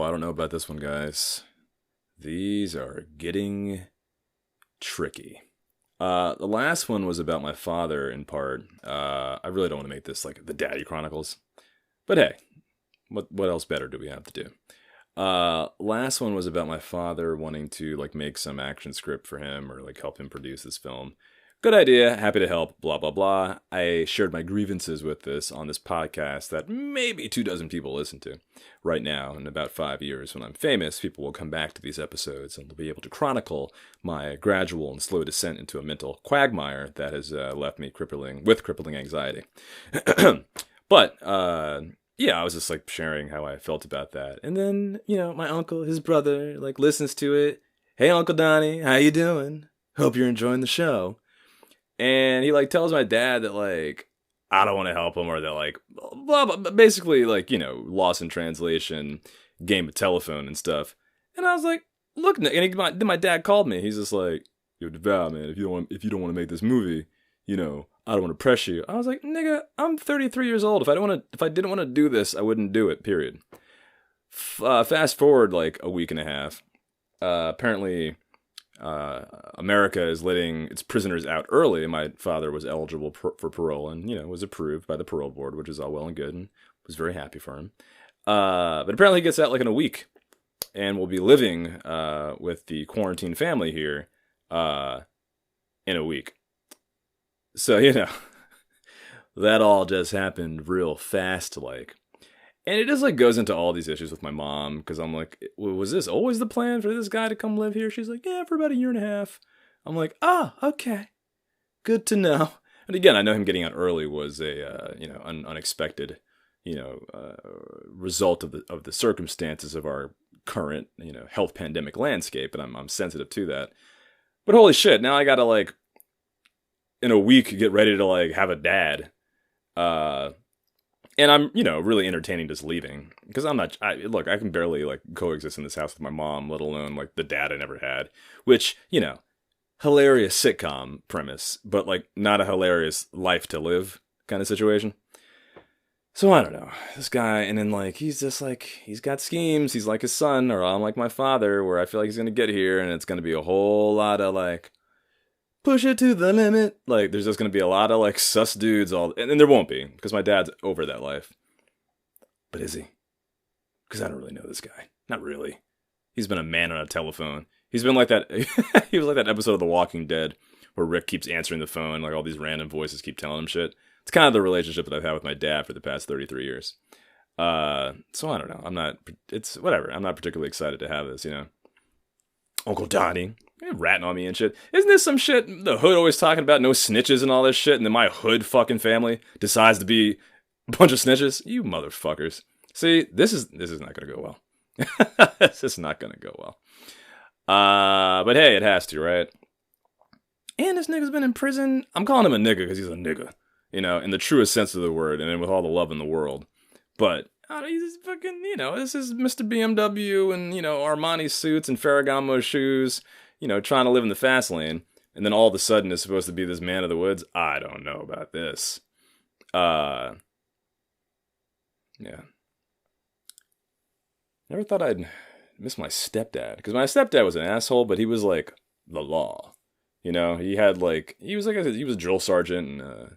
I don't know about this one, guys. These are getting tricky. The last one was about my father in part. I really don't want to make this like the Daddy Chronicles. But hey, what else better do we have to do? Last one was about my father wanting to like make some action script for him or like help him produce this film. Good idea, happy to help, blah, blah, blah. I shared my grievances with this on this podcast that maybe 24 people listen to right now. In about 5 years, when I'm famous, people will come back to these episodes and they'll be able to chronicle my gradual and slow descent into a mental quagmire that has left me crippling anxiety. But, yeah, I was just like sharing how I felt about that. And then, my uncle, his brother, like listens to it. Hey, Uncle Donnie, how you doing? Hope you're enjoying the show. And he like tells my dad that like I don't want to help him or that like blah blah, basically like lost in translation, game of telephone and stuff. And I was like, look, and then my dad called me. He's just like, yo, Duval, man, if you don't want to make this movie, I don't want to press you. I was like, nigga, I'm 33 years old. If I didn't want to do this, I wouldn't do it. Period. Fast forward like a week and a half. Apparently. America is letting its prisoners out early. My father was eligible for parole and, was approved by the parole board, which is all well and good, and was very happy for him. But apparently he gets out like in a week and will be living with the quarantine family here in a week. So, that all just happened real fast, like. And it just like goes into all these issues with my mom because I'm like, was this always the plan for this guy to come live here? She's like, yeah, for about a year and a half. I'm like, okay, good to know. And again, I know him getting out early was a unexpected result of the circumstances of our current health pandemic landscape, and I'm sensitive to that. But holy shit, now I gotta like in a week get ready to like have a dad. And I'm, really entertaining just leaving. Because I can barely, like, coexist in this house with my mom, let alone, like, the dad I never had. Which, hilarious sitcom premise, but, like, not a hilarious life to live kind of situation. So, I don't know. This guy, and then, like, he's just, like, he's got schemes. He's like his son, or I'm like my father, where I feel like he's going to get here, and it's going to be a whole lot of, like, push it to the limit. Like, there's just going to be a lot of, like, sus dudes and there won't be, because my dad's over that life. But is he? Because I don't really know this guy. Not really. He's been a man on a telephone. He's been like that. He was like that episode of The Walking Dead where Rick keeps answering the phone, like all these random voices keep telling him shit. It's kind of the relationship that I've had with my dad for the past 33 years. So I don't know. It's whatever. I'm not particularly excited to have this, Uncle Donnie. Ratting on me and shit. Isn't this some shit the hood always talking about? No snitches and all this shit, and then my hood fucking family decides to be a bunch of snitches? You motherfuckers. See, this is not gonna go well. This is not gonna go well. But hey, it has to, right? And this nigga's been in prison. I'm calling him a nigga because he's a nigga, in the truest sense of the word, and then with all the love in the world. But he's fucking, this is Mr. BMW and, Armani suits and Ferragamo shoes, trying to live in the fast lane. And then all of a sudden is supposed to be this man of the woods. I don't know about this. Yeah. Never thought I'd miss my stepdad. Because my stepdad was an asshole, but he was like the law. He was a drill sergeant and,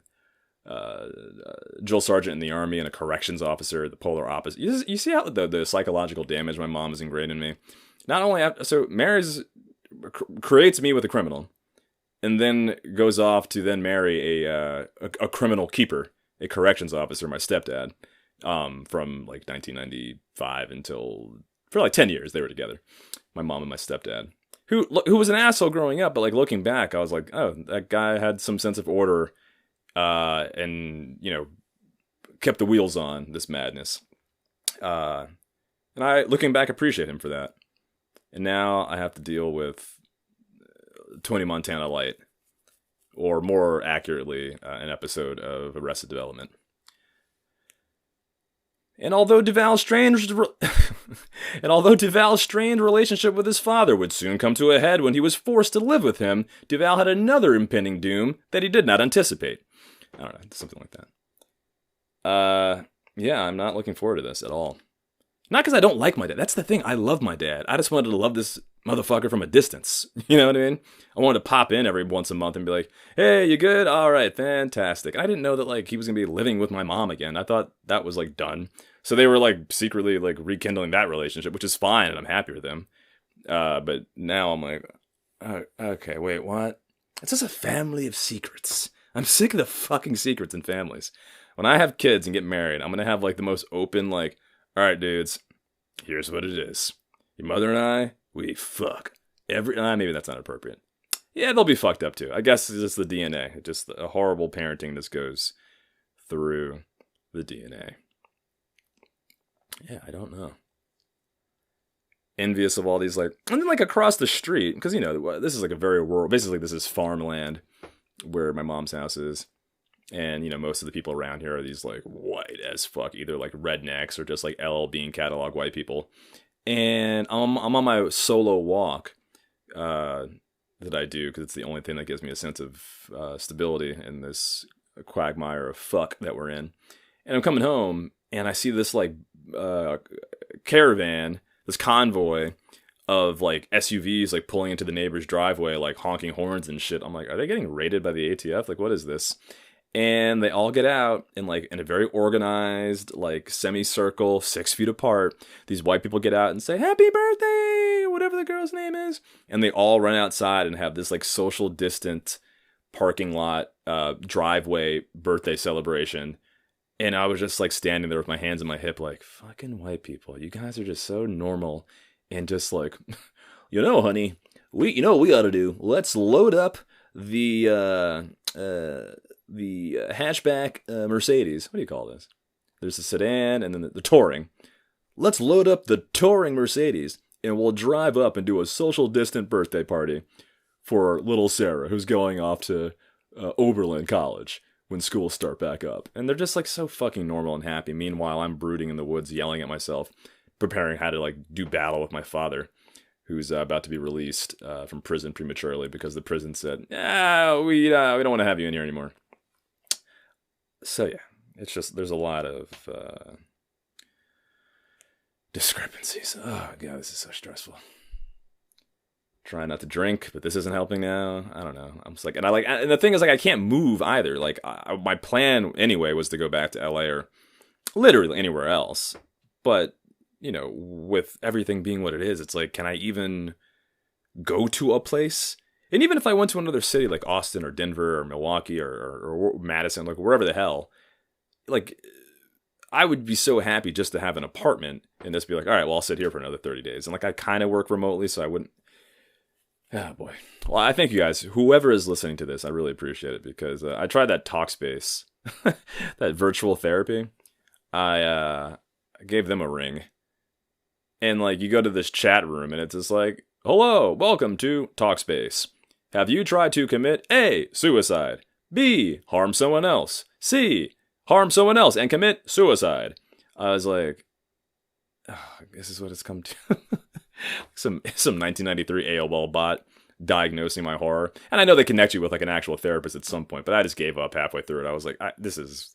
drill sergeant in the army and a corrections officer, the polar opposite. You see how the psychological damage my mom has ingrained in me. Not only so marries creates me with a criminal, and then goes off to then marry a criminal keeper, a corrections officer, my stepdad, from like 1995 until for like 10 years they were together. My mom and my stepdad, who was an asshole growing up, but like looking back, I was like, oh, that guy had some sense of order. And kept the wheels on this madness. And I, looking back, appreciate him for that. And now I have to deal with Tony Montana Light, or more accurately, an episode of Arrested Development. And although Duval's strained relationship with his father would soon come to a head when he was forced to live with him, Duval had another impending doom that he did not anticipate. I don't know, something like that. Yeah, I'm not looking forward to this at all. Not because I don't like my dad. That's the thing. I love my dad. I just wanted to love this motherfucker from a distance. You know what I mean? I wanted to pop in every once a month and be like, hey, you good? All right, fantastic. And I didn't know that like he was going to be living with my mom again. I thought that was like done. So they were like secretly like rekindling that relationship, which is fine. And I'm happy with them. But now I'm like, okay, wait, what? It's just a family of secrets. I'm sick of the fucking secrets in families. When I have kids and get married, I'm going to have like the most open, like, all right, dudes, here's what it is. Your mother and I, we fuck. Maybe that's not appropriate. Yeah, they'll be fucked up too. I guess it's just the DNA. Just a horrible parenting that goes through the DNA. Yeah, I don't know. Envious of all these, like, and then like across the street, because, you know, this is like a very rural, basically this is farmland where my mom's house is. And, you know, most of the people around here are these, like, white as fuck, either, like, rednecks or just, like, LL Bean catalog white people. And I'm on my solo walk that I do, because it's the only thing that gives me a sense of stability in this quagmire of fuck that we're in. And I'm coming home, and I see this, like, caravan, this convoy of, like, SUVs, like, pulling into the neighbor's driveway, like, honking horns and shit. I'm like, are they getting raided by the ATF? Like, what is this? And they all get out in like in a very organized, like semicircle, 6 feet apart. These white people get out and say, happy birthday, whatever the girl's name is. And they all run outside and have this like social distant parking lot, driveway birthday celebration. And I was just like standing there with my hands in my hip, like, fucking white people. You guys are just so normal. And just like, you know, honey, you know what we ought to do? Let's load up the hatchback Mercedes. What do you call this? There's the sedan and then the touring. Let's load up the touring Mercedes and we'll drive up and do a social distant birthday party for little Sarah, who's going off to Oberlin College when schools start back up. And they're just like so fucking normal and happy. Meanwhile, I'm brooding in the woods, yelling at myself, preparing how to like do battle with my father, who's about to be released from prison prematurely because the prison said, we don't want to have you in here anymore. So yeah, it's just, there's a lot of discrepancies. Oh god, this is so stressful. Trying not to drink, but this isn't helping now. I don't know. I'm just like, and the thing is like, I can't move either. Like my plan anyway was to go back to LA or literally anywhere else. But, you know, with everything being what it is, it's like, can I even go to a place? And even if I went to another city like Austin or Denver or Milwaukee or Madison, like wherever the hell, like I would be so happy just to have an apartment and just be like, all right, well, I'll sit here for another 30 days. And like I kind of work remotely, so I wouldn't. Oh boy. Well, I thank you guys. Whoever is listening to this, I really appreciate it because I tried that Talkspace, that virtual therapy. I gave them a ring. And like you go to this chat room and it's just like, hello, welcome to Talkspace. Have you tried to commit A, suicide, B, harm someone else, C, harm someone else and commit suicide? I was like, oh, this is what it's come to. some 1993 AOL bot diagnosing my horror. And I know they connect you with like an actual therapist at some point, but I just gave up halfway through it. I was like, this is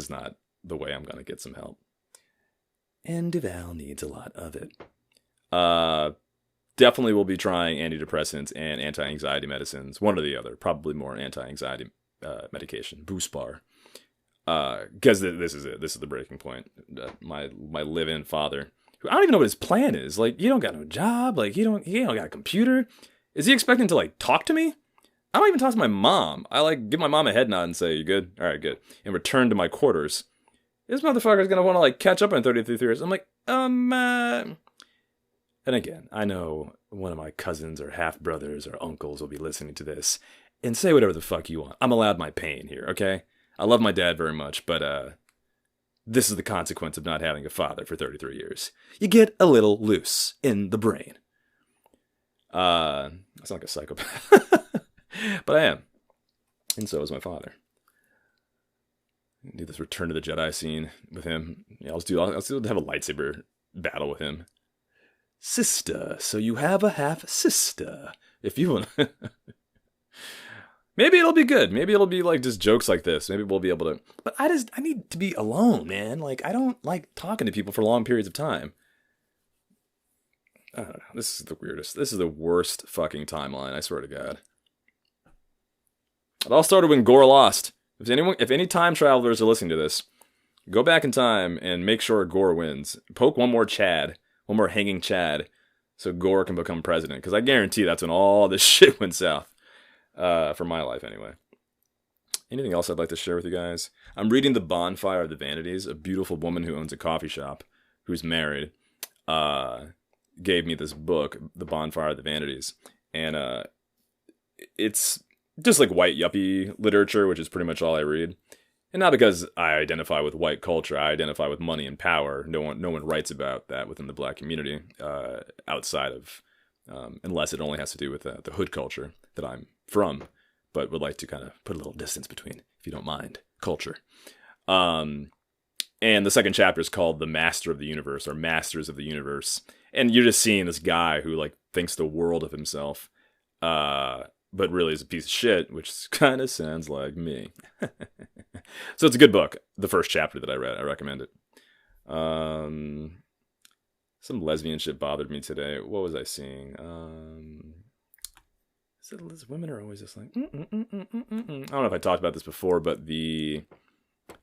not the way I'm going to get some help. And Duval needs a lot of it. Definitely will be trying antidepressants and anti-anxiety medicines. One or the other. Probably more anti-anxiety medication. Buspar. Because this is it. This is the breaking point. My live-in father, who I don't even know what his plan is. Like, you don't got no job. Like, you don't got a computer. Is he expecting to, like, talk to me? I don't even talk to my mom. I, like, give my mom a head nod and say, you good? All right, good. And return to my quarters. This motherfucker's gonna want to, like, catch up in 33 years. I'm like, And again, I know one of my cousins or half-brothers or uncles will be listening to this and say whatever the fuck you want. I'm allowed my pain here, okay? I love my dad very much, but this is the consequence of not having a father for 33 years. You get a little loose in the brain. I sound like a psychopath. But I am. And so is my father. Do this Return to the Jedi scene with him. Yeah, I'll still have a lightsaber battle with him. Sister, so you have a half sister. If you want. Maybe it'll be good. Maybe it'll be like just jokes like this. Maybe we'll be able to. But I need to be alone, man. Like, I don't like talking to people for long periods of time. I don't know. This is the weirdest. This is the worst fucking timeline. I swear to God. It all started when Gore lost. If any time travelers are listening to this, go back in time and make sure Gore wins. Poke one more hanging Chad, so Gore can become president. Because I guarantee that's when all this shit went south. For my life, anyway. Anything else I'd like to share with you guys? I'm reading The Bonfire of the Vanities. A beautiful woman who owns a coffee shop, who's married, gave me this book, The Bonfire of the Vanities. And it's just like white yuppie literature, which is pretty much all I read. And not because I identify with white culture, I identify with money and power. No one writes about that within the black community, outside of, unless it only has to do with the hood culture that I'm from, but would like to kind of put a little distance between, if you don't mind, culture. And the second chapter is called The Master of the Universe, or Masters of the Universe. And you're just seeing this guy who like thinks the world of himself, but really is a piece of shit, which kind of sounds like me. So it's a good book. The first chapter that I read, I recommend it. Some lesbian shit bothered me today. What was I seeing? Women are always just like, I don't know if I talked about this before, but there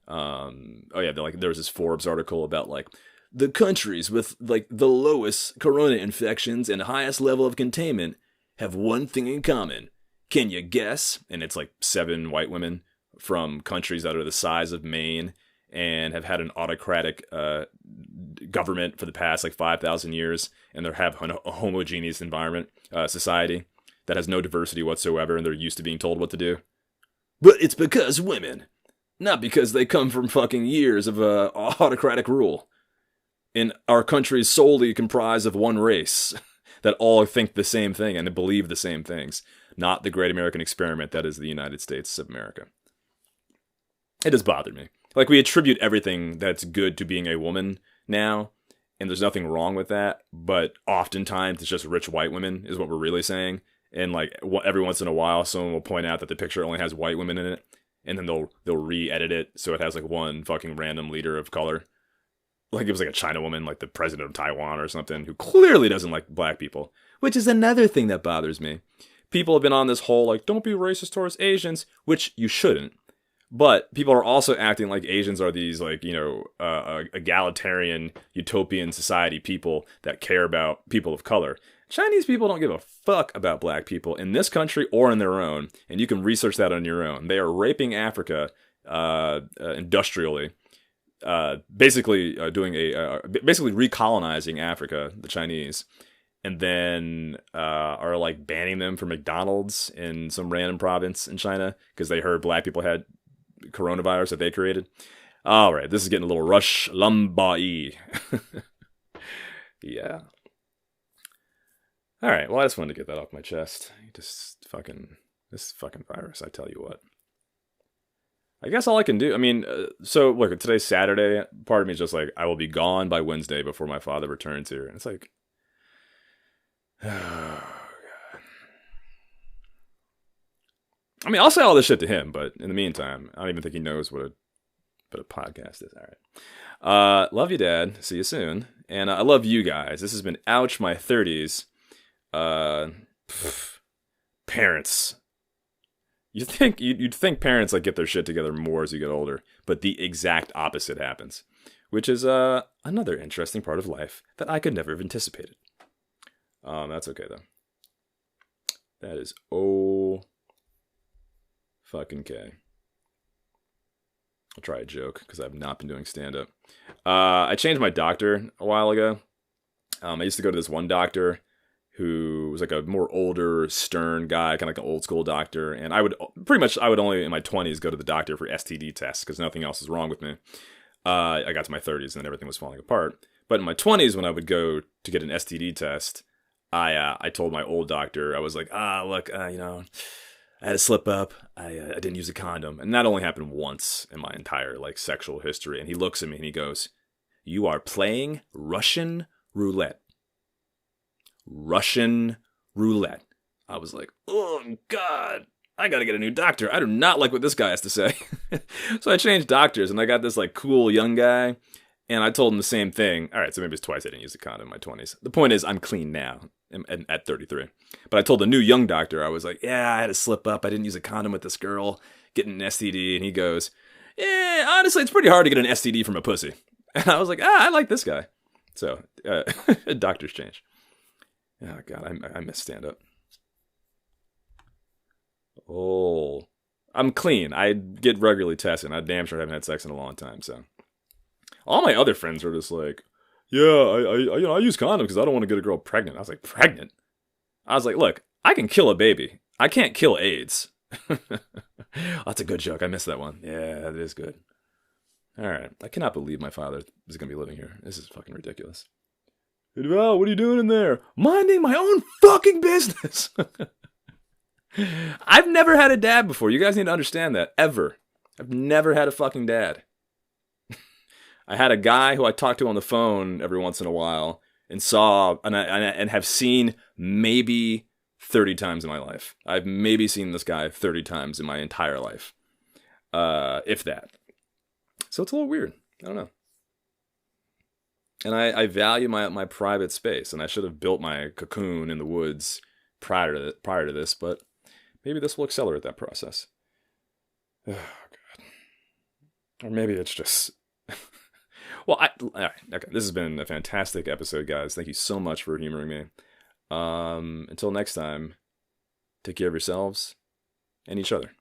was this Forbes article about like the countries with like the lowest corona infections and highest level of containment have one thing in common. Can you guess? And it's like 7 white women from countries that are the size of Maine and have had an autocratic government for the past like 5,000 years, and they have a homogeneous environment, society that has no diversity whatsoever, and they're used to being told what to do. But it's because women, not because they come from fucking years of autocratic rule. And our country is solely comprised of one race that all think the same thing and believe the same things, not the great American experiment that is the United States of America. It has bothered me. Like, we attribute everything that's good to being a woman now, and there's nothing wrong with that, but oftentimes it's just rich white women is what we're really saying. And like every once in a while, someone will point out that the picture only has white women in it, and then they'll re-edit it so it has like one fucking random leader of color. Like it was like a China woman, like the president of Taiwan or something, who clearly doesn't like black people, which is another thing that bothers me. People have been on this whole like, don't be racist towards Asians, which you shouldn't. But people are also acting like Asians are these like, egalitarian, utopian society people that care about people of color. Chinese people don't give a fuck about black people in this country or in their own, and you can research that on your own. They are raping Africa industrially, basically recolonizing Africa, the Chinese, and then are like banning them from McDonald's in some random province in China because they heard black people had coronavirus that they created. All right, this is getting a little Rush Limbaugh-y. Yeah. All right, well, I just wanted to get that off my chest. This fucking virus, I tell you what. I guess all I can do, so look, today's Saturday. Part of me is just like, I will be gone by Wednesday before my father returns here. And it's like, oh, God. I mean, I'll say all this shit to him, but in the meantime, I don't even think he knows what a podcast is. All right. Love you, Dad. See you soon. And I love you guys. This has been Ouch My 30s. Parents. You'd think parents like get their shit together more as you get older, but the exact opposite happens, which is another interesting part of life that I could never have anticipated. That's okay though. That is fucking okay. I'll try a joke because I've not been doing stand-up. I changed my doctor a while ago. I used to go to this one doctor who was like a more older, stern guy, kind of like an old school doctor. And I would only in my 20s go to the doctor for STD tests because nothing else was wrong with me. I got to my 30s and then everything was falling apart. But in my 20s, when I would go to get an STD test, I told my old doctor, I was like, look, I had a slip up. I didn't use a condom. And that only happened once in my entire like sexual history. And he looks at me and he goes, "You are playing Russian roulette." Russian roulette. I was like, oh God, I gotta get a new doctor. I do not like what this guy has to say. So I changed doctors, and I got this like cool young guy, and I told him the same thing. All right, so maybe it's twice I didn't use a condom in my 20s. The point is, I'm clean now at 33. But I told the new young doctor, I was like, yeah, I had to slip up. I didn't use a condom with this girl getting an STD, and he goes, yeah, honestly, it's pretty hard to get an STD from a pussy. And I was like, I like this guy. So, doctors change. Oh, God, I miss stand-up. Oh, I'm clean. I get regularly tested. I damn sure haven't had sex in a long time, so. All my other friends are just like, yeah, I use condoms because I don't want to get a girl pregnant. I was like, pregnant? I was like, look, I can kill a baby. I can't kill AIDS. That's a good joke. I missed that one. Yeah, that is good. All right. I cannot believe my father is going to be living here. This is fucking ridiculous. Hey, Duval, what are you doing in there? Minding my own fucking business. I've never had a dad before. You guys need to understand that. Ever. I've never had a fucking dad. I had a guy who I talked to on the phone every once in a while and saw and have seen maybe 30 times in my life. I've maybe seen this guy 30 times in my entire life. If that. So it's a little weird. I don't know. And I value my private space, and I should have built my cocoon in the woods prior to this, but maybe this will accelerate that process. Oh, God. Or maybe it's just... Well, all right, okay. This has been a fantastic episode, guys. Thank you so much for humoring me. Until next time, take care of yourselves and each other.